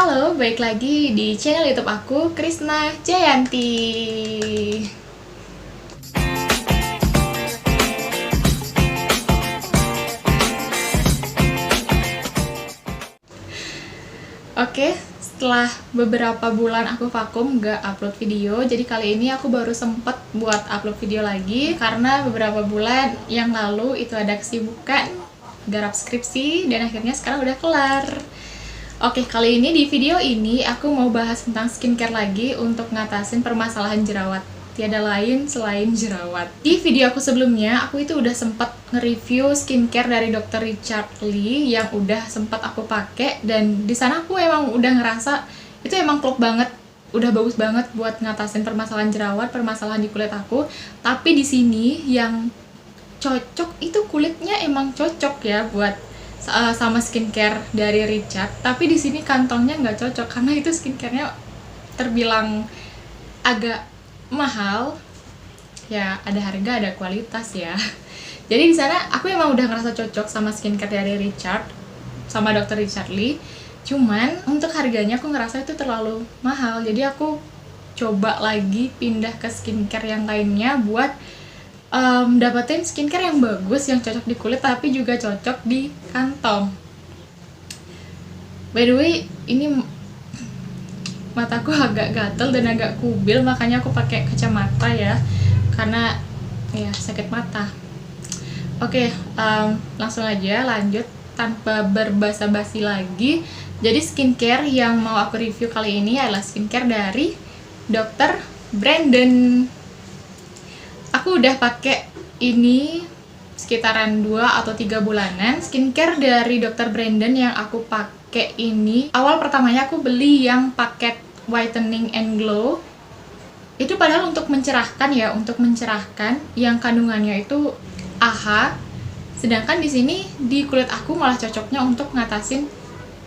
Halo, balik lagi di channel YouTube aku, Krisna Jayanti. Oke, setelah beberapa bulan aku vakum nggak upload video, jadi kali ini aku baru sempet buat upload video lagi karena beberapa bulan yang lalu itu ada kesibukan garap skripsi dan akhirnya sekarang udah kelar. Oke, kali ini di video ini aku mau bahas tentang skincare lagi untuk ngatasin permasalahan jerawat. Tiada lain selain jerawat. Di video aku sebelumnya, aku itu udah sempat nge-review skincare dari Dr. Richard Lee yang udah sempat aku pakai, dan di sana aku emang udah ngerasa itu emang klop banget, udah bagus banget buat ngatasin permasalahan jerawat, permasalahan di kulit aku. Tapi di sini yang cocok itu kulitnya emang cocok ya buat sama skincare dari Richard, tapi di sini kantongnya nggak cocok karena itu skincarenya terbilang agak mahal ya, ada harga ada kualitas ya. Jadi di sana aku emang udah ngerasa cocok sama skincare dari Richard sama Dr. Richard Lee, cuman untuk harganya aku ngerasa itu terlalu mahal, jadi aku coba lagi pindah ke skincare yang lainnya buat dapetin skincare yang bagus, yang cocok di kulit tapi juga cocok di kantong. By the way, ini mataku agak gatel dan agak kubil, makanya aku pakai kacamata ya, karena ya sakit mata. Oke, langsung aja lanjut tanpa berbasa-basi lagi. Jadi skincare yang mau aku review kali ini adalah skincare dari Dr. Brandon. Aku udah pakai ini sekitaran 2 atau 3 bulanan. Skincare dari Dr. Brandon yang aku pakai ini, awal pertamanya aku beli yang paket whitening and glow. Itu padahal untuk mencerahkan ya, untuk mencerahkan, yang kandungannya itu AHA. Sedangkan di sini di kulit aku malah cocoknya untuk ngatasin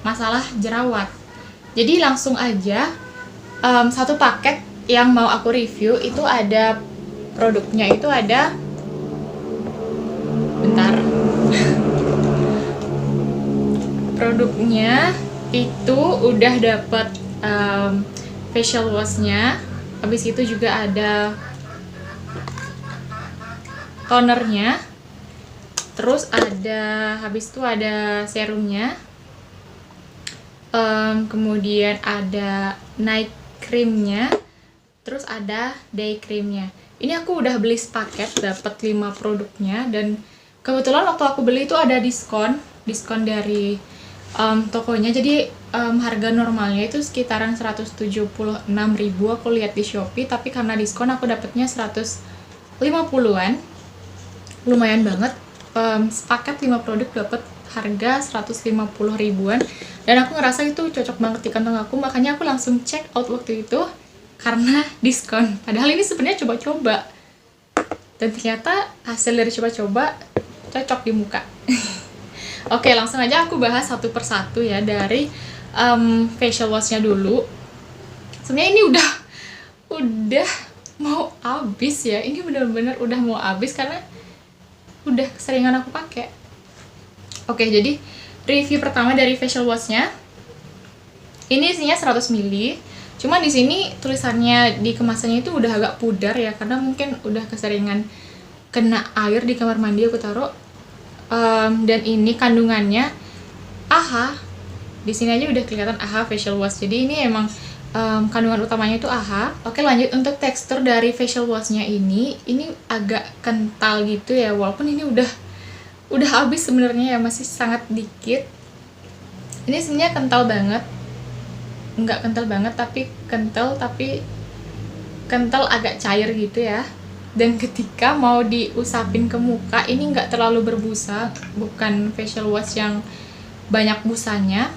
masalah jerawat. Jadi langsung aja, satu paket yang mau aku review itu ada produknya, itu ada, bentar, produknya itu udah dapet facial washnya, habis itu juga ada tonernya, terus ada, habis itu ada serumnya, kemudian ada night creamnya, terus ada day creamnya. Ini aku udah beli sepaket, dapat 5 produknya, dan kebetulan waktu aku beli itu ada diskon dari tokonya. Jadi harga normalnya itu sekitaran 176.000 aku lihat di Shopee, tapi karena diskon aku dapatnya 150-an. Lumayan banget. Sepaket 5 produk dapat harga 150.000-an, dan aku ngerasa itu cocok banget di kantong aku, makanya aku langsung check out waktu itu karena diskon. Padahal ini sebenarnya coba-coba, dan ternyata hasil dari coba-coba cocok di muka. Oke, langsung aja aku bahas satu persatu ya. Dari facial washnya dulu. Sebenarnya ini udah mau habis ya. Ini bener-bener udah mau habis karena udah keseringan aku pakai. Oke, jadi review pertama dari facial washnya. Ini isinya 100 ml. Cuma di sini tulisannya di kemasannya itu udah agak pudar ya, karena mungkin udah keseringan kena air di kamar mandi aku taruh. Dan ini kandungannya AHA. Di sini aja udah kelihatan AHA facial wash. Jadi ini emang kandungan utamanya itu AHA. Oke, lanjut untuk tekstur dari facial washnya ini agak kental gitu ya. Walaupun ini udah habis sebenarnya ya, masih sangat dikit. Ini sebenarnya kental banget. Nggak kental banget, tapi kental agak cair gitu ya. Dan ketika mau diusapin ke muka, ini nggak terlalu berbusa, bukan facial wash yang banyak busanya.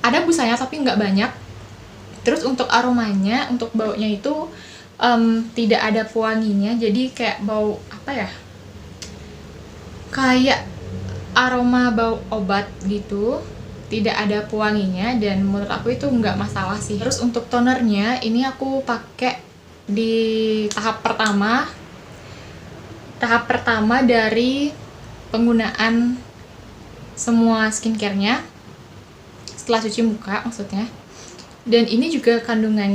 Ada busanya tapi nggak banyak. Terus untuk aromanya, untuk baunya itu tidak ada pewanginya, jadi kayak bau apa ya, kayak aroma bau obat gitu, tidak ada pewanginya, dan menurut aku itu nggak masalah sih. Terus untuk tonernya ini aku pakai di tahap pertama dari penggunaan semua skincarenya. setelah cuci muka maksudnya. Dan ini juga kandungan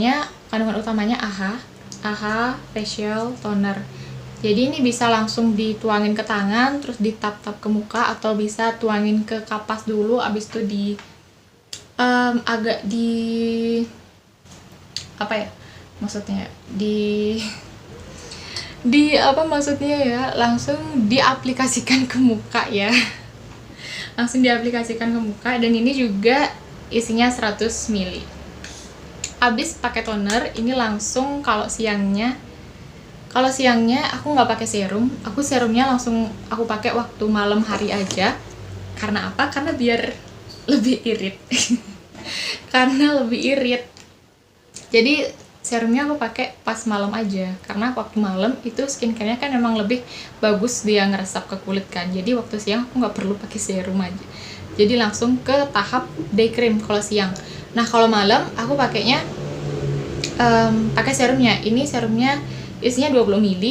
utamanya AHA facial toner. Jadi ini bisa langsung dituangin ke tangan, terus ditap-tap ke muka, atau bisa tuangin ke kapas dulu, abis itu agak apa ya maksudnya, apa maksudnya ya, langsung diaplikasikan ke muka ya. Langsung diaplikasikan ke muka. Dan ini juga isinya 100 ml. Abis pakai toner, ini langsung kalau siangnya aku nggak pakai serum. Serumnya langsung aku pakai waktu malam hari aja. Karena apa? Karena biar lebih irit. Karena lebih irit. Jadi serumnya aku pakai pas malam aja. Karena waktu malam itu skincare-nya kan emang lebih bagus dia ngeresap ke kulit kan. Jadi waktu siang aku nggak perlu pakai serum aja. Jadi langsung ke tahap day cream kalau siang. Nah kalau malam aku pakainya pakai serumnya. Ini serumnya isinya 20 ml,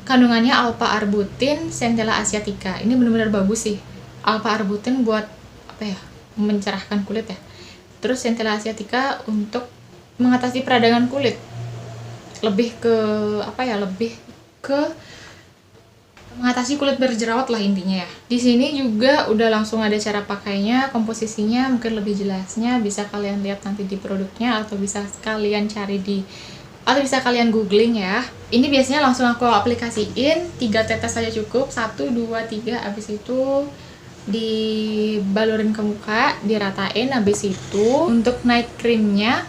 kandungannya alpha arbutin, centella asiatica. Ini benar-benar bagus sih. Alpha arbutin buat apa ya, mencerahkan kulit ya. Terus centella asiatica untuk mengatasi peradangan kulit. Lebih ke apa ya, lebih ke mengatasi kulit berjerawat lah intinya ya. Di sini juga udah langsung ada cara pakainya, komposisinya mungkin lebih jelasnya bisa kalian lihat nanti di produknya, atau bisa kalian cari bisa kalian googling ya. Ini biasanya langsung aku aplikasiin 3 tetes saja cukup. 1, 2, 3. Habis itu dibalurin ke muka, diratain. Habis itu untuk night creamnya,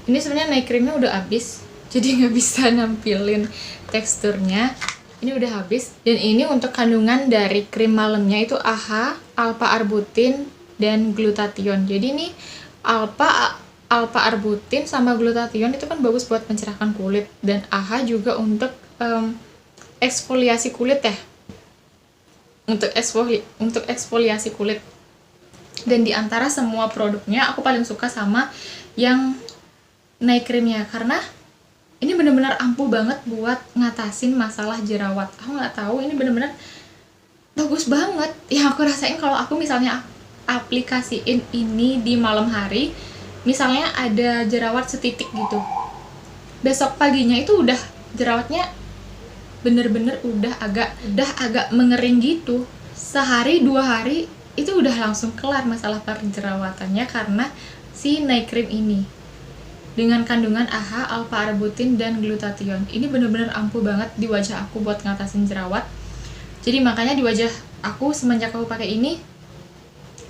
ini sebenarnya night creamnya udah habis, jadi nggak bisa nampilin teksturnya. Ini udah habis. Dan ini untuk kandungan dari krim malamnya itu AHA, alpha arbutin, dan glutathione. Jadi ini alpha arbutin sama glutathione itu kan bagus buat mencerahkan kulit, dan AHA juga untuk eksfoliasi kulit ya, untuk eksfoliasi kulit. Dan diantara semua produknya aku paling suka sama yang night creamnya, karena ini bener-bener ampuh banget buat ngatasin masalah jerawat. Aku nggak tahu, ini bener-bener bagus banget. Yang aku rasain kalau aku misalnya aplikasiin ini di malam hari, misalnya ada jerawat setitik gitu, besok paginya itu udah jerawatnya bener-bener udah agak mengering gitu. Sehari 2 hari itu udah langsung kelar masalah perjerawatannya karena si night cream ini dengan kandungan AHA, alpha arbutin, dan glutathione. Ini bener-bener ampuh banget di wajah aku buat ngatasin jerawat. Jadi makanya di wajah aku semenjak aku pakai ini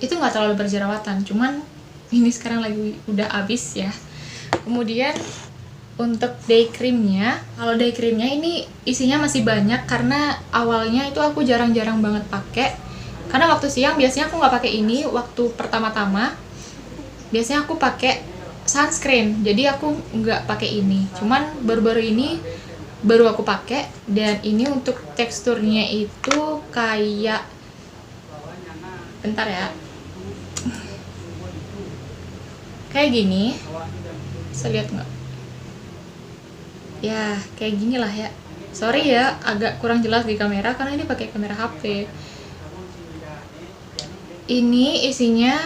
itu nggak terlalu berjerawatan, cuman ini sekarang lagi udah habis ya. Kemudian untuk day creamnya, kalau day creamnya ini isinya masih banyak karena awalnya itu aku jarang-jarang banget pakai. Karena waktu siang biasanya aku nggak pakai ini. Waktu pertama-tama biasanya aku pakai sunscreen, jadi aku nggak pakai ini. Cuman baru-baru ini baru aku pakai, dan ini untuk teksturnya itu kayak, bentar ya, kayak gini. Bisa lihat nggak? Ya kayak gini lah ya. Sorry ya agak kurang jelas di kamera karena ini pakai kamera HP. Ini isinya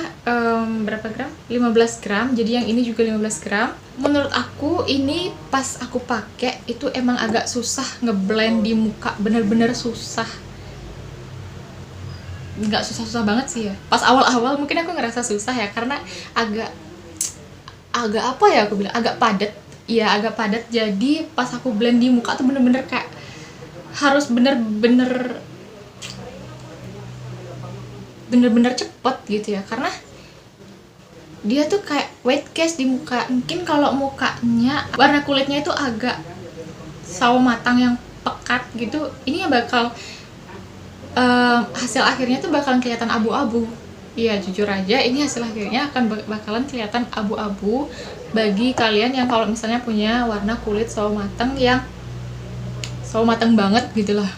berapa gram? 15 gram. Jadi yang ini juga 15 gram. Menurut aku ini pas aku pakai itu emang agak susah ngeblend di muka, bener-bener susah. Nggak susah-susah banget sih ya. Pas awal-awal mungkin aku ngerasa susah ya karena agak apa ya aku bilang, agak padat. Iya agak padat. Jadi pas aku blend di muka tuh bener-bener kayak harus bener-bener cepet gitu ya, karena dia tuh kayak white cast di muka. Mungkin kalau mukanya warna kulitnya itu agak sawo matang yang pekat gitu, ini ya bakal hasil akhirnya tuh bakalan kelihatan abu-abu. Iya jujur aja ini hasil akhirnya akan bakalan kelihatan abu-abu bagi kalian yang kalau misalnya punya warna kulit sawo matang yang sawo matang banget gitu lah.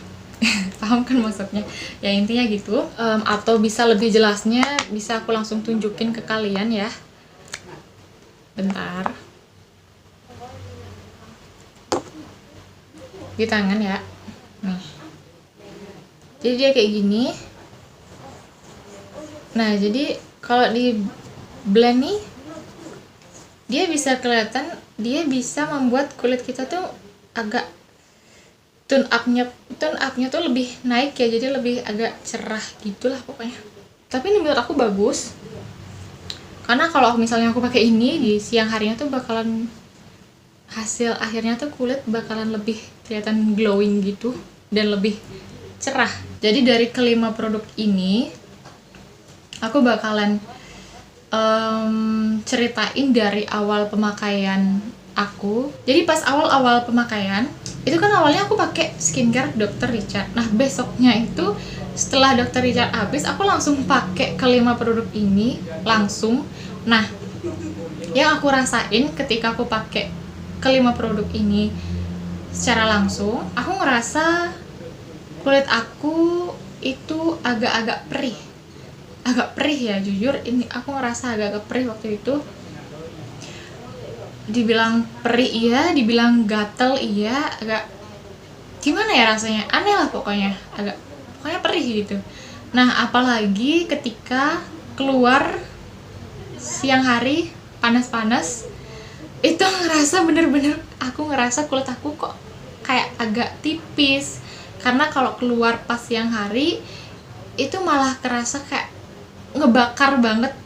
Paham kan maksudnya ya, intinya gitu. Atau bisa lebih jelasnya bisa aku langsung tunjukin ke kalian ya, bentar, di tangan ya. Nih jadi dia kayak gini. Nah, jadi kalau di blend nih dia bisa kelihatan, dia bisa membuat kulit kita tuh agak tone up-nya tuh lebih naik ya, jadi lebih agak cerah gitulah pokoknya. Tapi ini menurut aku bagus, karena kalau misalnya aku pakai ini di siang harinya tuh bakalan hasil akhirnya tuh kulit bakalan lebih kelihatan glowing gitu dan lebih cerah. Jadi dari kelima produk ini aku bakalan ceritain dari awal pemakaian aku. Jadi pas awal-awal pemakaian itu kan awalnya aku pakai skincare Dr. Richard. Nah, besoknya itu setelah Dr. Richard habis, aku langsung pakai kelima produk ini langsung. Nah, yang aku rasain ketika aku pakai kelima produk ini secara langsung, aku ngerasa kulit aku itu agak-agak perih ya, jujur ini aku ngerasa agak-agak perih waktu itu. Dibilang perih iya, dibilang gatel iya, agak gimana ya rasanya, aneh lah pokoknya perih gitu. Nah, apalagi ketika keluar siang hari panas-panas, itu ngerasa bener-bener aku ngerasa kulit aku kok kayak agak tipis, karena kalau keluar pas siang hari itu malah kerasa kayak ngebakar banget.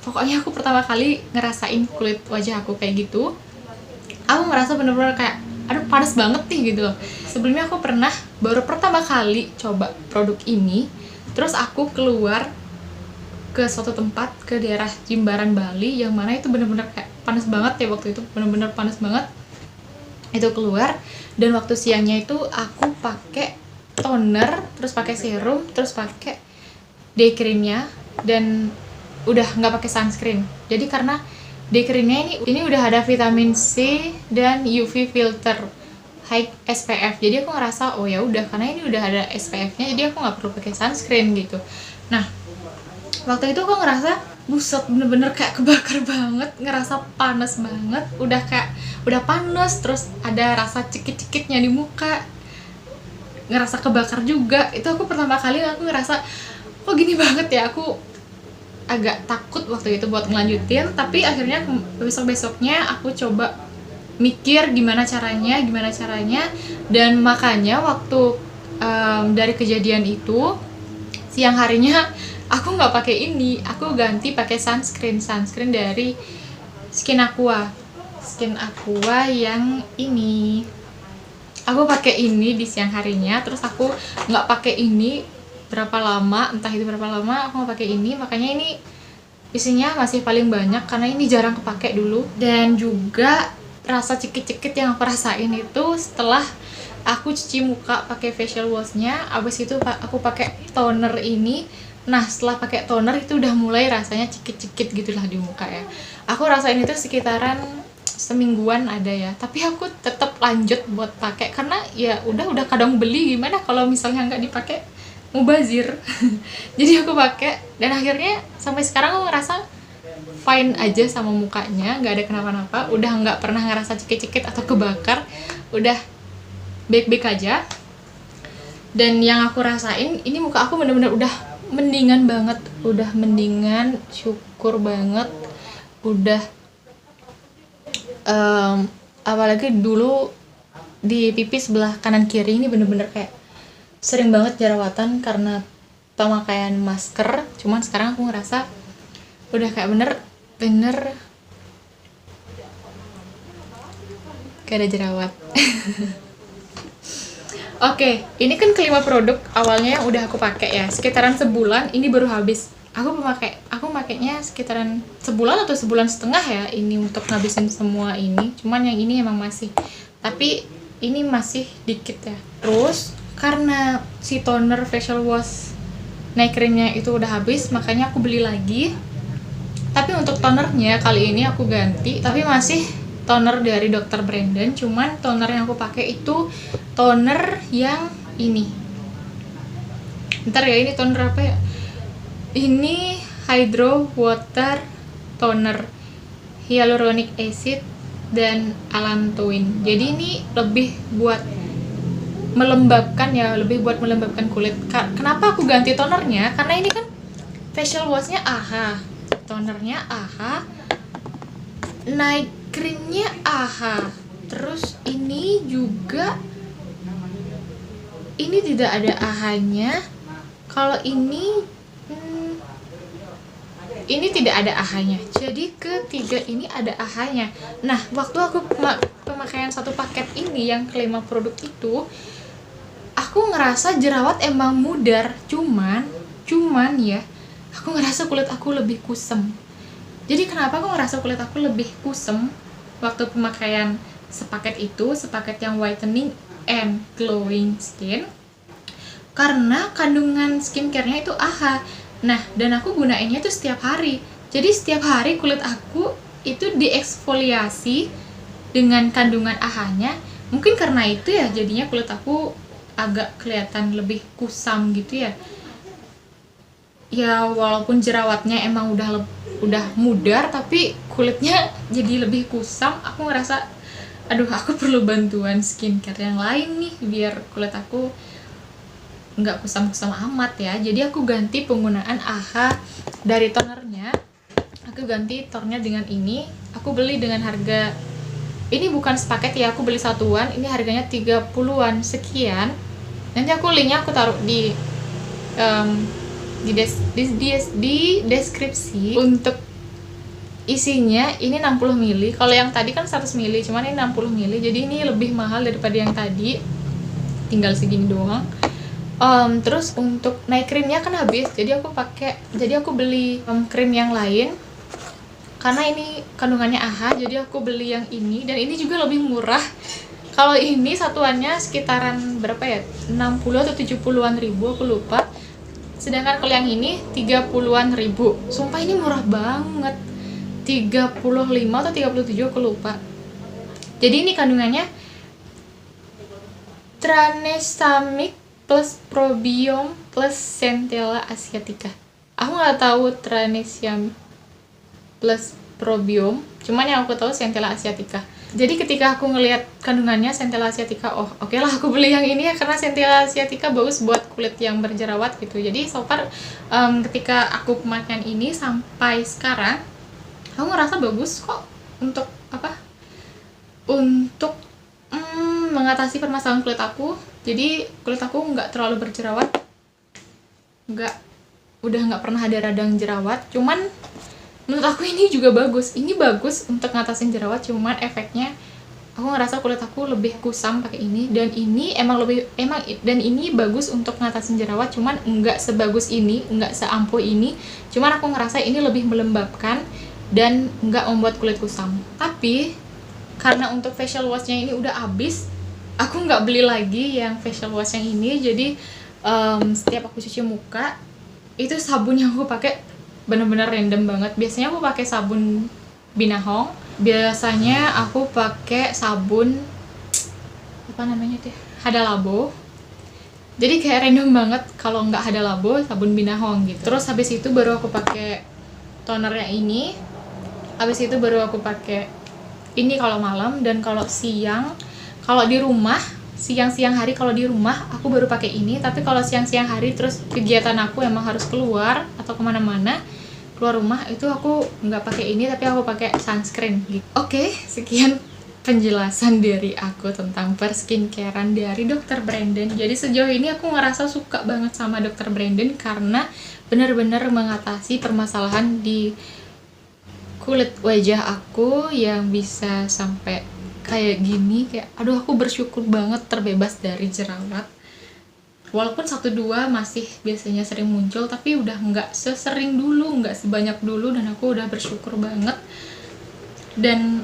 Pokoknya aku pertama kali ngerasain kulit wajah aku kayak gitu, aku ngerasa bener-bener kayak aduh panas banget nih gitu. Sebelumnya aku baru pertama kali coba produk ini, terus aku keluar ke suatu tempat ke daerah Jimbaran, Bali, yang mana itu bener-bener kayak panas banget ya waktu itu, bener-bener panas banget itu keluar. Dan waktu siangnya itu aku pakai toner, terus pakai serum, terus pakai day creamnya, dan udah nggak pakai sunscreen. Jadi karena day creamnya ini udah ada vitamin C dan UV filter high SPF, jadi aku ngerasa oh ya udah, karena ini udah ada SPF-nya, jadi aku nggak perlu pakai sunscreen gitu. Nah, waktu itu aku ngerasa buset, bener-bener kayak kebakar banget, ngerasa panas banget, udah panas, terus ada rasa cekit-cekitnya di muka, ngerasa kebakar juga. Itu aku pertama kali aku ngerasa kok gini banget ya. Aku agak takut waktu itu buat ngelanjutin, tapi akhirnya besok-besoknya aku coba mikir gimana caranya, dan makanya waktu dari kejadian itu siang harinya aku nggak pakai ini, aku ganti pakai sunscreen dari Skin Aqua yang ini. Aku pakai ini di siang harinya, terus aku nggak pakai ini berapa lama, entah itu berapa lama aku nggak pakai ini. Makanya ini isinya masih paling banyak karena ini jarang kepake dulu. Dan juga rasa cekit-cekit yang aku rasain itu setelah aku cuci muka pakai facial washnya, abis itu aku pakai toner ini. Nah, setelah pakai toner itu udah mulai rasanya cekit-cekit gitulah di muka ya. Aku rasain itu sekitaran semingguan ada ya, tapi aku tetap lanjut buat pakai karena ya udah kadang beli, gimana kalau misalnya nggak dipakai mubazir. Jadi aku pakai, dan akhirnya sampai sekarang aku ngerasa fine aja sama mukanya, nggak ada kenapa-napa, udah nggak pernah ngerasa cekit-cekit atau kebakar, udah baik-baik aja. Dan yang aku rasain ini muka aku bener-bener udah mendingan banget, syukur banget. Udah apalagi dulu di pipi sebelah kanan kiri ini bener-bener kayak sering banget jerawatan karena pemakaian masker. Cuman sekarang aku ngerasa udah kayak bener kayak ada jerawat. Oke, ini kan kelima produk awalnya yang udah aku pakai ya, sekitaran sebulan ini baru habis. Aku makainya sekitaran sebulan atau sebulan setengah ya ini untuk ngabisin semua ini. Cuman yang ini emang masih, tapi ini masih dikit ya. Terus karena si toner facial wash night creamnya itu udah habis, makanya aku beli lagi. Tapi untuk tonernya kali ini aku ganti, tapi masih toner dari Dr. Brandon. Cuman toner yang aku pakai itu toner yang ini. Bentar ya, ini toner apa ya? Ini Hydro Water Toner, Hyaluronic Acid dan Allantoin. Jadi ini lebih buat melembabkan ya, lebih buat melembabkan kulit. Kenapa aku ganti tonernya? Karena ini kan facial washnya AHA, tonernya AHA, night creamnya AHA. Terus ini juga, ini tidak ada AHA-nya. Kalau ini tidak ada AHA-nya. Jadi ketiga ini ada AHA-nya. Nah, waktu aku pemakaian satu paket ini yang kelima produk itu, aku ngerasa jerawat emang mudar. Cuman ya, aku ngerasa kulit aku lebih kusem. Jadi kenapa aku ngerasa kulit aku lebih kusem waktu pemakaian sepaket itu, sepaket yang whitening and glowing skin? Karena kandungan skincare-nya itu AHA. Nah, dan aku gunainnya tuh setiap hari. Jadi setiap hari kulit aku itu dieksfoliasi dengan kandungan AHA-nya. Mungkin karena itu ya jadinya kulit aku agak kelihatan lebih kusam gitu ya. Ya walaupun jerawatnya emang udah mudar, tapi kulitnya jadi lebih kusam. Aku ngerasa, aduh, aku perlu bantuan skincare yang lain nih biar kulit aku nggak kusam-kusam amat ya. Jadi aku ganti penggunaan AHA dari tonernya. Aku ganti tonernya dengan ini. Aku beli dengan harga, ini bukan sepaket ya, aku beli satuan. Ini harganya 30-an sekian. Nanti aku linknya aku taruh di deskripsi. Untuk isinya ini 60 ml. Kalau yang tadi kan 100 ml, cuman ini 60 ml. Jadi ini lebih mahal daripada yang tadi. Tinggal segini doang. Terus untuk night creamnya kan habis, jadi aku beli krim yang lain karena ini kandungannya AHA. Jadi aku beli yang ini, dan ini juga lebih murah. Kalau ini satuannya sekitaran berapa ya, 60 atau 70-an ribu, aku lupa. Sedangkan kalau yang ini 30-an ribu. Sumpah ini murah banget, 35 atau 37 aku lupa. Jadi ini kandungannya Tranexamic plus Probiom plus Centella asiatica. Aku nggak tahu Tranexamic plus Probiom, cuman yang aku tahu Centella asiatica. Jadi ketika aku ngelihat kandungannya Centella asiatica, oh oke lah, aku beli yang ini ya, karena Centella asiatica bagus buat kulit yang berjerawat gitu. Jadi so far ketika aku pemakaian ini sampai sekarang, aku ngerasa bagus kok untuk untuk mengatasi permasalahan kulit aku. Jadi kulit aku nggak terlalu berjerawat, udah nggak pernah ada radang jerawat. Cuman menurut aku ini juga bagus. Ini bagus untuk ngatasin jerawat, cuman efeknya aku ngerasa kulit aku lebih kusam pakai ini. Dan ini dan ini bagus untuk ngatasin jerawat, cuman nggak sebagus ini, nggak seampuh ini. Cuman aku ngerasa ini lebih melembabkan dan nggak membuat kulit kusam. Tapi karena untuk facial washnya ini udah habis, aku nggak beli lagi yang facial wash yang ini. Jadi setiap aku cuci muka, itu sabun yang aku pakai bener-bener random banget. Biasanya aku pakai sabun Binahong. Biasanya aku pakai sabun apa namanya tuh, Hada Labo. Jadi kayak random banget kalau nggak Hada Labo, sabun Binahong gitu. Terus habis itu baru aku pakai tonernya ini. Habis itu baru aku pakai ini kalau malam. Dan kalau siang, kalau di rumah, siang-siang hari kalau di rumah aku baru pakai ini. Tapi kalau siang-siang hari terus kegiatan aku emang harus keluar atau kemana-mana, keluar rumah, itu aku nggak pakai ini, tapi aku pakai sunscreen gitu. Oke, sekian penjelasan dari aku tentang perskincarean dari Dr. Brandon. Jadi sejauh ini aku ngerasa suka banget sama Dr. Brandon karena benar-benar mengatasi permasalahan di kulit wajah aku yang bisa sampai kayak gini. Kayak aduh, aku bersyukur banget terbebas dari jerawat. Walaupun 1-2 masih biasanya sering muncul, tapi udah nggak sesering dulu, nggak sebanyak dulu, dan aku udah bersyukur banget. Dan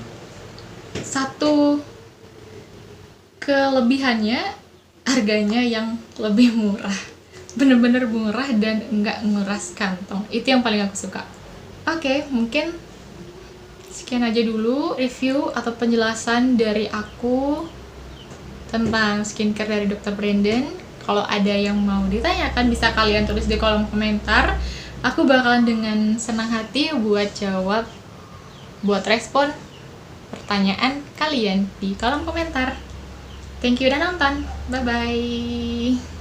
satu kelebihannya, harganya yang lebih murah, bener-bener murah dan nggak nguras kantong. Itu yang paling aku suka. Oke, mungkin sekian aja dulu review atau penjelasan dari aku tentang skincare dari Dr. Brandon. Kalau ada yang mau ditanyakan, bisa kalian tulis di kolom komentar. Aku bakalan dengan senang hati buat jawab, buat respon pertanyaan kalian di kolom komentar. Thank you udah nonton. Bye-bye.